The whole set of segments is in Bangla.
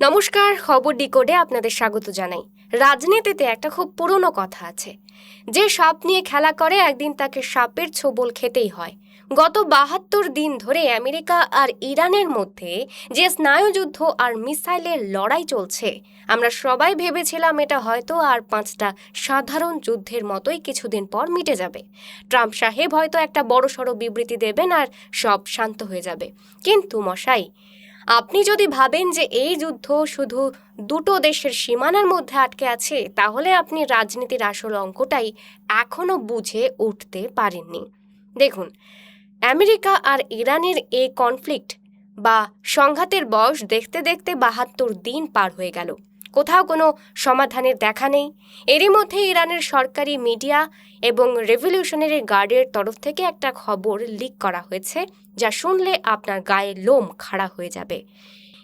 নমস্কার, খবর ডিকোডে আপনাদের স্বাগত জানাই। রাজনীতিতে একটা খুব পুরনো কথা আছে, যে সাপ নিয়ে খেলা করে একদিন তাকে সাপের ছোবল খেতেই হয়। গত ৭২ দিন ধরে আমেরিকা আর ইরানের মধ্যে যে স্নায়ুযুদ্ধ আর মিসাইলের লড়াই চলছে, আমরা সবাই ভেবেছিলাম এটা হয়তো আর ৫টা সাধারণ যুদ্ধের মতোই কিছুদিন পর মিটে যাবে। ট্রাম্প সাহেব হয়তো একটা বড়সড় বিবৃতি দেবেন আর সব শান্ত হয়ে যাবে। কিন্তু মশাই, আপনি যদি ভাবেন যে এই যুদ্ধ শুধু দুটো দেশের সীমানার মধ্যে আটকে আছে, তাহলে আপনি রাজনীতির আসল অঙ্কটাই এখনো বুঝে উঠতে পারেননি। দেখুন, আমেরিকা আর ইরানের এই কনফ্লিক্ট বা সংঘাতের বয়স দেখতে দেখতে ৭২ দিন পার হয়ে গেল, কোথাও কোনো সমাধানের দেখা নেই। এরই মধ্যে ইরানের সরকারি মিডিয়া এবং রেভলিউশনারি গার্ডের তরফ থেকে একটা খবর লিক করা হয়েছে, যা শুনলে আপনার গায়ে লোম খাড়া হয়ে যাবে।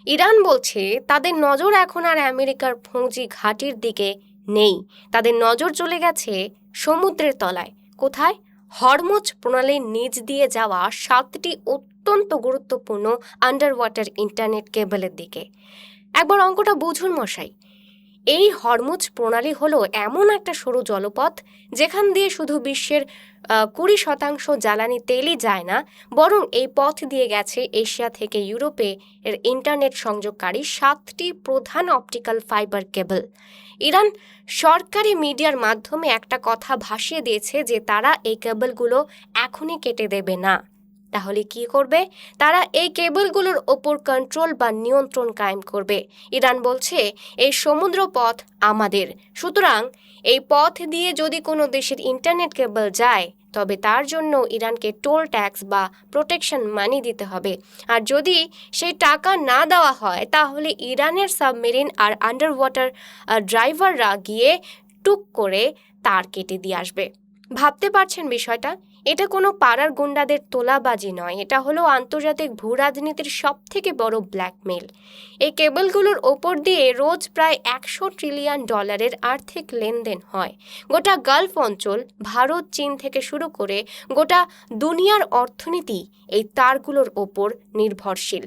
ইরান বলছে তাদের নজর এখন আর আমেরিকার ফৌজি ঘাঁটির দিকে নেই, তাদের নজর চলে গেছে সমুদ্রের তলায়। কোথায়? হরমুজ প্রণালীর নিচ দিয়ে যাওয়া 7টি অত্যন্ত গুরুত্বপূর্ণ আন্ডার ওয়াটার ইন্টারনেট কেবলের দিকে। একবার অঙ্কটা বুঝুন মশাই, এই হরমুজ প্রণালী হলো এমন একটা সরু জলপথ যেখান দিয়ে শুধু বিশ্বের 20% জ্বালানি তেলই যায় না, বরং এই পথ দিয়ে গেছে এশিয়া থেকে ইউরোপে এর ইন্টারনেট সংযোগকারী 7টি প্রধান অপটিক্যাল ফাইবার কেবল। ইরান সরকারি মিডিয়ার মাধ্যমে একটা কথা ভাসিয়ে দিয়েছে যে তারা এই কেবলগুলো এখনই কেটে দেবে না। তাহলে কি করবে? তারা এই কেবলগুলোর ওপর কন্ট্রোল বা নিয়ন্ত্রণ কায়েম করবে। ইরান বলছে এই সমুদ্র পথ আমাদের, সুতরাং এই পথ দিয়ে যদি কোনো দেশের ইন্টারনেট কেবল যায়, তবে তার জন্য ইরানকে টোল ট্যাক্স বা প্রোটেকশন মানি দিতে হবে। আর যদি সেই টাকা না দেওয়া হয়, তাহলে ইরানের সাবমেরিন আর আন্ডার ওয়াটার ড্রাইভাররা গিয়ে টুক করে তার কেটে দিয়ে আসবে। ভাবতে পারছেন বিষয়টা? এটা কোনো পাড়ার গুন্ডাদের তোলাবাজি নয়, এটা হলো আন্তর্জাতিক ভূরাজনীতির সবথেকে বড় ব্ল্যাকমেল। এই কেবলগুলোর ওপর দিয়ে রোজ প্রায় $100 ট্রিলিয়ন আর্থিক লেনদেন হয়। গোটা গালফ অঞ্চল, ভারত, চীন থেকে শুরু করে গোটা দুনিয়ার অর্থনীতি এই তারগুলোর ওপর নির্ভরশীল।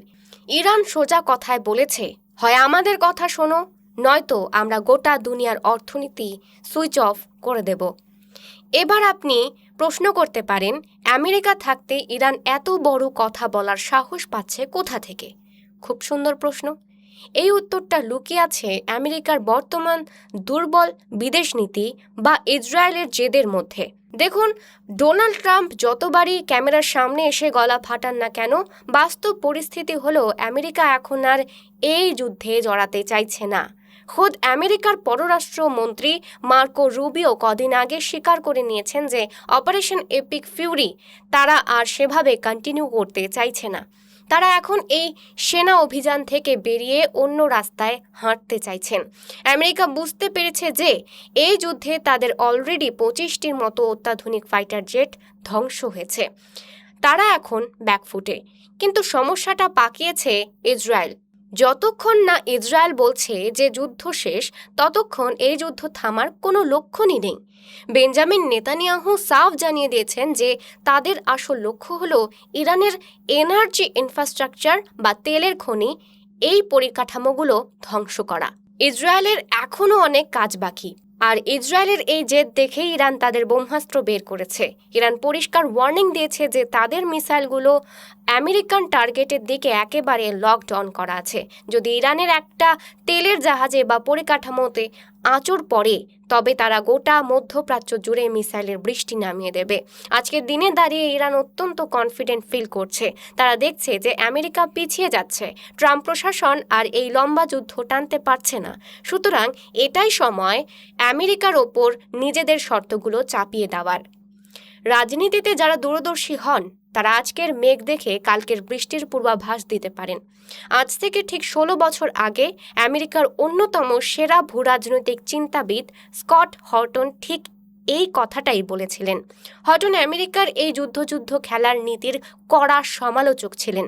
ইরান সোজা কথায় বলেছে, হয় আমাদের কথা শোনো, নয়তো আমরা গোটা দুনিয়ার অর্থনীতি সুইচ অফ করে দেব। এবার আপনি প্রশ্ন করতে পারেন, আমেরিকা থাকতে ইরান এত বড় কথা বলার সাহস পাচ্ছে কোথা থেকে? খুব সুন্দর প্রশ্ন। এই উত্তরটা লুকিয়ে আছে আমেরিকার বর্তমান দুর্বল বিদেশ নীতি বা ইসরায়েলের জেদের মধ্যে। দেখুন, ডোনাল্ড ট্রাম্প যতবারই ক্যামেরার সামনে এসে গলা ফাটান না কেন, বাস্তব পরিস্থিতি হলো আমেরিকা এখন আর এই যুদ্ধে জড়াতে চাইছে না। খোদ আমেরিকার পররাষ্ট্রমন্ত্রী মার্কো রুবিও কদিন আগে স্বীকার করে নিয়েছেন যে অপারেশন এপিক ফিউরি তারা আর সেভাবে কন্টিনিউ করতে চাইছে না। তারা এখন এই সেনা অভিযান থেকে বেরিয়ে অন্য রাস্তায় হাঁটতে চাইছেন। আমেরিকা বুঝতে পেরেছে যে এই যুদ্ধে তাদের অলরেডি 25টির মতো অত্যাধুনিক ফাইটার জেট ধ্বংস হয়েছে। তারা এখন ব্যাকফুটে। কিন্তু সমস্যাটা পাকিয়েছে ইসরায়েল। যতক্ষণ না ইসরায়েল বলছে যে যুদ্ধ শেষ, ততক্ষণ এই যুদ্ধ থামার কোনো লক্ষণই নেই। বেঞ্জামিন নেতানিয়াহু সাফ জানিয়ে দিয়েছেন যে তাদের আসল লক্ষ্য হলো ইরানের এনার্জি ইনফ্রাস্ট্রাকচার বা তেলের খনি, এই পরিকাঠামোগুলো ধ্বংস করা। ইসরায়েলের এখনও অনেক কাজ বাকি। আর ইসরায়েলের এই জেদ দেখেই ইরান তাদের ব্রহ্মাস্ত্র বের করেছে। ইরান পরিষ্কার ওয়ার্নিং দিয়েছে যে তাদের মিসাইলগুলো আমেরিকান টার্গেটের দিকে একেবারে লকড অন করা আছে। যদি ইরানের একটা তেলের জাহাজে বা পরিকাঠামোতে আঁচড় পড়ে, তবে তারা গোটা মধ্যপ্রাচ্য জুড়ে মিসাইলের বৃষ্টি নামিয়ে দেবে। আজকের দিনে দাঁড়িয়ে ইরান অত্যন্ত কনফিডেন্ট ফিল করছে। তারা দেখছে যে আমেরিকা পিছিয়ে যাচ্ছে, ট্রাম্প প্রশাসন আর এই লম্বা যুদ্ধ টানতে পারছে না। সুতরাং এটাই সময় আমেরিকার ওপর নিজেদের শর্তগুলো চাপিয়ে দেওয়ার। রাজনীতিতে যারা দূরদর্শী হন, তারা আজকের মেঘ দেখে কালকের বৃষ্টির পূর্বাভাস দিতে পারেন। আজ থেকে ঠিক 16 বছর আগে আমেরিকার অন্যতম সেরা ভূরাজনৈতিক চিন্তাবিদ স্কট হটন ঠিক এই কথাটাই বলেছিলেন। হটন আমেরিকার এই যুদ্ধ খেলার নীতির কড়া সমালোচক ছিলেন।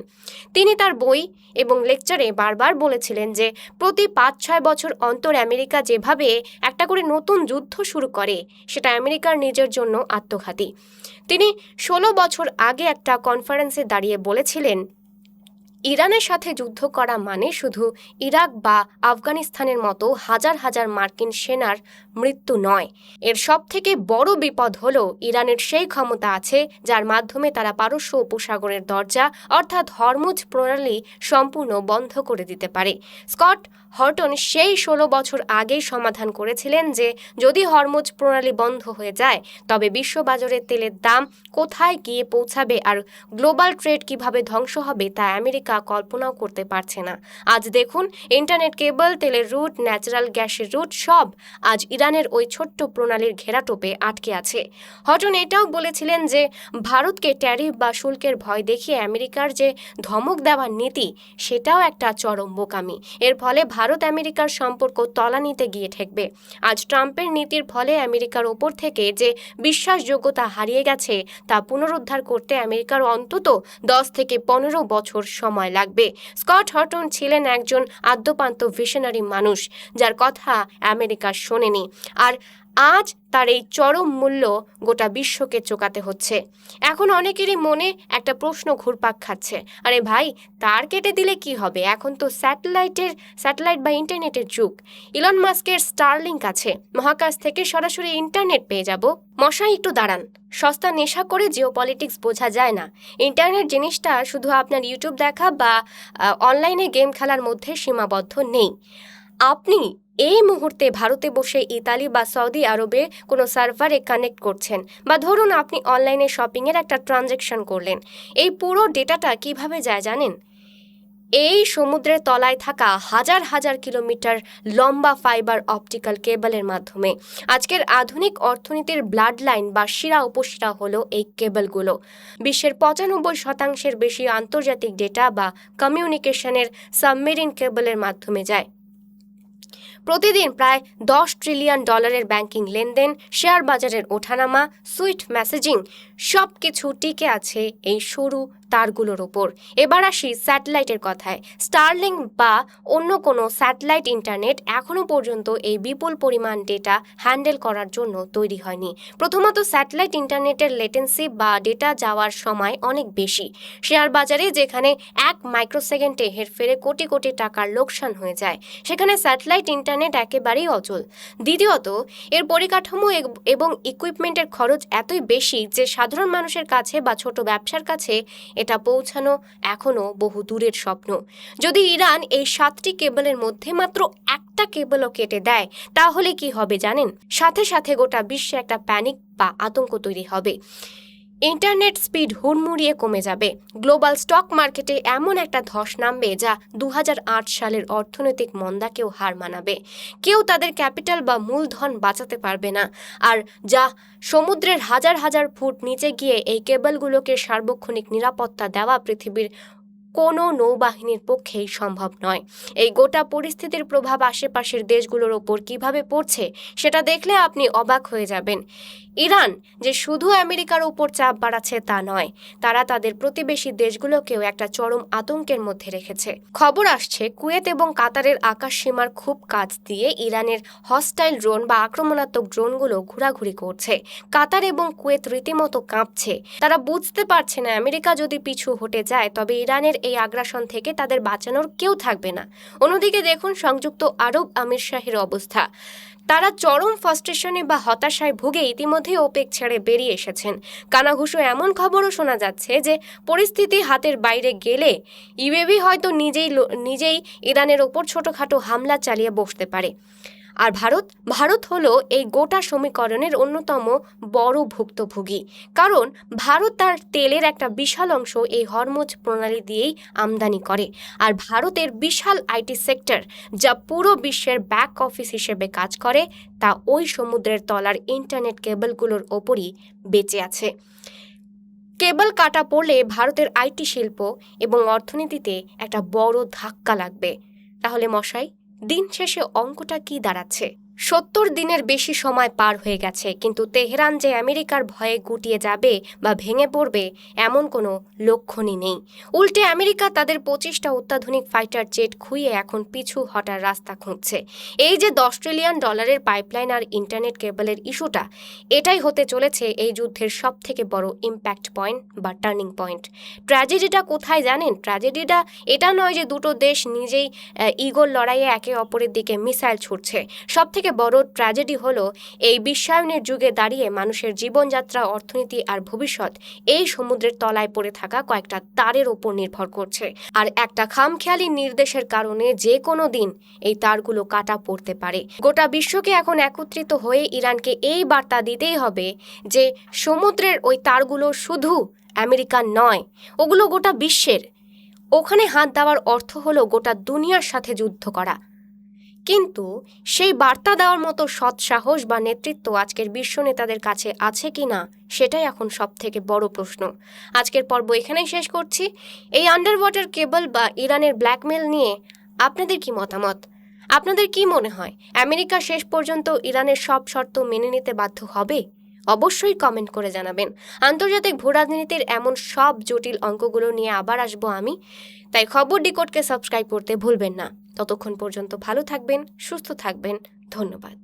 তিনি তার বই এবং লেকচারে বারবার বলেছিলেন যে প্রতি 5-6 বছর অন্তর আমেরিকা যেভাবে একটা করে নতুন যুদ্ধ শুরু করে, সেটা আমেরিকার নিজের জন্য আত্মঘাতী। তিনি 16 বছর আগে একটা কনফারেন্সে দাঁড়িয়ে বলেছিলেন, ইরানের সাথে যুদ্ধ করা মানে শুধু ইরাক বা আফগানিস্তানের মতো হাজার হাজার মার্কিন সেনার মৃত্যু নয়। এর সবথেকে বড় বিপদ হলো ইরানের সেই ক্ষমতা আছে যার মাধ্যমে তারা পারস্য উপসাগরের দরজা অর্থাৎ হরমুজ প্রণালী সম্পূর্ণ বন্ধ করে দিতে পারে। স্কট হর্টন সেই ১৬ বছর আগেই সমাধান করেছিলেন যে যদি হরমুজ প্রণালী বন্ধ হয়ে যায় তবে বিশ্ববাজারে তেলের দাম কোথায় গিয়ে পৌঁছাবে আর গ্লোবাল ট্রেড কিভাবে ধ্বংস হবে তা আমেরিকা কল্পনাও করতে পারছে না। আজ দেখুন, ইন্টারনেট কেবল, তেলের রুট, ন্যাচারাল গ্যাসের রুট সব আজ ইরানের ওই ছোট্ট প্রণালীর ঘেরাটোপে আটকে আছে। হটন এটাও বলেছিলেন যে ভারতকে ট্যারিফ বা শুল্কের ভয় দেখিয়ে আমেরিকার যে ধমক দেওয়ার নীতি সেটাও একটা চরম বোকামি। এর ফলে ভারত আমেরিকার সম্পর্ক তলানিতে গিয়ে ঠেকবে। আজ ট্রাম্পের নীতির ফলে আমেরিকার ওপর থেকে যে বিশ্বাসযোগ্যতা হারিয়ে গেছে তা পুনরুদ্ধার করতে আমেরিকার অন্তত 10 থেকে 15 বছর সময় লাগবে। স্কট হটন ছিলেন একজন আদ্যোপান্ত ভিশনারি মানুষ যার কথা আমেরিকা শোনেনি, আর আজ তার এই চরম মূল্য গোটা বিশ্বকে চোকাতে হচ্ছে। এখন অনেকেরই মনে একটা প্রশ্ন ঘুরপাক খাচ্ছে, আরে ভাই, তার কেটে দিলে কি হবে? এখন তো স্যাটেলাইট বা ইন্টারনেটের যুগ। ইলন মাস্কের স্টারলিংক আছে, মহাকাশ থেকে সরাসরি ইন্টারনেট পেয়ে যাব। মশাই একটু দাঁড়ান, সস্তা নেশা করে জিওপলিটিক্স বোঝা যায় না। ইন্টারনেট জিনিসটা শুধু আপনার ইউটিউব দেখা বা অনলাইনে গেম খেলার মধ্যে সীমাবদ্ধ নেই। আপনি এই মুহূর্তে ভারতে বসে ইতালি বা সৌদি আরবে কোনো সার্ভারে কানেক্ট করছেন, বা ধরুন আপনি অনলাইনে শপিংয়ের একটা ট্রানজ্যাকশন করলেন। এই পুরো ডেটাটা কিভাবে যায় জানেন? এই সমুদ্রের তলায় থাকা হাজার হাজার কিলোমিটার লম্বা ফাইবার অপটিক্যাল কেবলের মাধ্যমে। আজকের আধুনিক অর্থনীতির ব্লাড লাইন বা শিরা উপশিরা হলো এই কেবলগুলো। বিশ্বের ৯৫% বেশি আন্তর্জাতিক ডেটা বা কমিউনিকেশনের সাবমেরিন কেবলের মাধ্যমে যায়। প্রতিদিন প্রায় $10 ট্রিলিয়ন ব্যাংকিং লেনদেন, শেয়ার বাজারের ওঠানামা, সুইফট মেসেজিং সব কিছু টিকে আছে এই সরু তারগুলোর ওপর। এবার আসি স্যাটেলাইটের কথায়। স্টারলিংক বা অন্য কোনো স্যাটেলাইট ইন্টারনেট এখনও পর্যন্ত এই বিপুল পরিমাণ ডেটা হ্যান্ডেল করার জন্য তৈরি হয়নি। প্রথমত, স্যাটেলাইট ইন্টারনেটের লেটেন্সি বা ডেটা যাওয়ার সময় অনেক বেশি। শেয়ার বাজারে যেখানে 1 মাইক্রোসেকেন্ডে হেরফেরে কোটি কোটি টাকার লোকসান হয়ে যায়, সেখানে স্যাটেলাইট ইন্টারনেট একেবারেই অচল। দ্বিতীয়ত, এর পরিকাঠামো এবং ইকুইপমেন্টের খরচ এতই বেশি যে সাধারণ মানুষের কাছে বা ছোট ব্যবসার কাছে এটা পৌঁছানো এখনও বহু দূরের স্বপ্ন। যদি ইরান এই 7টি কেবলের মধ্যে মাত্র একটা কেবলও কেটে দেয় তাহলে কি হবে জানেন? সাথে সাথে গোটা বিশ্বে একটা প্যানিক বা আতঙ্ক তৈরি হবে। ইন্টারনেট স্পিড হুড়মুড়িয়ে কমে যাবে। গ্লোবাল স্টক মার্কেটে এমন একটা ধস নামবে যা 2008 সালের অর্থনৈতিক মন্দাকেও হার মানাবে। কেউ তাদের ক্যাপিটাল বা মূলধন বাঁচাতে পারবে না। আর যা সমুদ্রের হাজার হাজার ফুট নিচে গিয়ে এই কেবলগুলোকে সার্বক্ষণিক নিরাপত্তা দেওয়া পৃথিবীর কোনো নৌবাহিনীর পক্ষেই সম্ভব নয়। এই গোটা পরিস্থিতির প্রভাব আশেপাশের দেশগুলোর ওপর কিভাবে পড়ছে সেটা দেখলে আপনি অবাক হয়ে যাবেন। ইরান যে শুধু আমেরিকার উপর চাপ বাড়াচ্ছে তা নয়, তারা তাদের প্রতিবেশী দেশগুলোকেও একটা চরম আতঙ্কের মধ্যে রেখেছে। খবর আসছে কুয়েত এবং কাতারের আকাশসীমার খুব কাছ দিয়ে ইরানের হস্টাইল ড্রোন বা আক্রমণাত্মক ড্রোনগুলো ঘোরাঘুরি করছে। কাতার এবং কুয়েত রীতিমতো কাঁপছে। তারা বুঝতে পারছে না আমেরিকা যদি পিছু হটে যায় তবে ইরানের এই আগ্রাসন থেকে তাদের বাঁচানোর কেউ থাকবে না। অন্যদিকে দেখুন সংযুক্ত আরব আমিরশাহীর অবস্থা। তারা চরম ফ্রাস্ট্রেশনে বা হতাশায় ভুগে ইতিমধ্যেই ওপেক ছেড়ে বেরিয়ে এসেছেন। কানাঘুষো এমন খবরও শোনা যাচ্ছে যে পরিস্থিতি হাতের বাইরে গেলে ইউএই হয়তো নিজেই ইরানের ওপর ছোটখাটো হামলা চালিয়ে বসতে পারে। আর ভারত হলো এই গোটা সমীকরণের অন্যতম বড় ভুক্তভোগী, কারণ ভারত তার তেলের একটা বিশাল অংশ এই হরমুজ প্রণালী দিয়েই আমদানি করে। আর ভারতের বিশাল আইটি সেক্টর যা পুরো বিশ্বের ব্যাক অফিস হিসেবে কাজ করে তা ওই সমুদ্রের তলার ইন্টারনেট কেবলগুলোর ওপরই বেঁচে আছে। কেবল কাটা পড়লে ভারতের আইটি শিল্প এবং অর্থনীতিতে একটা বড় ধাক্কা লাগবে। তাহলে মশাই, দিন শেষে অঙ্কটা কি দাঁড়াচ্ছে? 70 দিনের বেশি সময় পার হয়ে গেছে, কিন্তু তেহরান যে আমেরিকার ভয়ে গুটিয়ে যাবে বা ভেঙে পড়বে এমন কোনো লক্ষণই নেই। উল্টে আমেরিকা তাদের 25টা অত্যাধুনিক ফাইটার জেট খুইয়ে এখন পিছু হটার রাস্তা খুঁজছে। এই যে $10 ট্রিলিয়ন পাইপলাইন আর ইন্টারনেট কেবলের ইস্যুটা, এটাই হতে চলেছে এই যুদ্ধের সবথেকে বড় ইম্প্যাক্ট পয়েন্ট বা টার্নিং পয়েন্ট। ট্র্যাজেডিটা কোথায় জানেন? ট্র্যাজেডিটা এটা নয় যে দুটো দেশ নিজেই ইগোর লড়াইয়ে একে অপরের দিকে মিসাইল ছুটছে। সবথেকে বড় ট্র্যাজেডি হলো এই বিশ্বায়নের যুগে দাঁড়িয়ে মানুষের জীবনযাত্রা, অর্থনীতি আর ভবিষ্যৎ এই সমুদ্রের তলায় পড়ে থাকা কয়েকটা তারের ওপর নির্ভর করছে। আর একটা খামখেয়ালি নির্দেশের কারণে যে কোনো দিন এই তারগুলো কাটা পড়তে পারে। গোটা বিশ্বকে এখন একত্রিত হয়ে ইরানকে এই বার্তা দিতেই হবে যে সমুদ্রের ওই তারগুলো শুধু আমেরিকার নয়, ওগুলো গোটা বিশ্বের। ওখানে হাত দেওয়ার অর্থ হলো গোটা দুনিয়ার সাথে যুদ্ধ করা। কিন্তু সেই বার্তা দেওয়ার মতো সৎসাহস বা নেতৃত্ব আজকের বিশ্ব নেতাদের কাছে আছে কি না, সেটাই এখন সবথেকে বড় প্রশ্ন। আজকের পর্ব এখানেই শেষ করছি। এই আন্ডার ওয়াটার কেবল বা ইরানের ব্ল্যাকমেল নিয়ে আপনাদের কি মতামত? আপনাদের কি মনে হয় আমেরিকা শেষ পর্যন্ত ইরানের সব শর্ত মেনে নিতে বাধ্য হবে? অবশ্যই কমেন্ট করে জানাবেন। আন্তর্জাতিক ভূরাজনীতির এমন সব জটিল অঙ্কগুলো নিয়ে আবার আসবো আমি, তাই খবর ডিকোডকে সাবস্ক্রাইব করতে ভুলবেন না। ততক্ষণ পর্যন্ত ভালো থাকবেন, সুস্থ থাকবেন। ধন্যবাদ।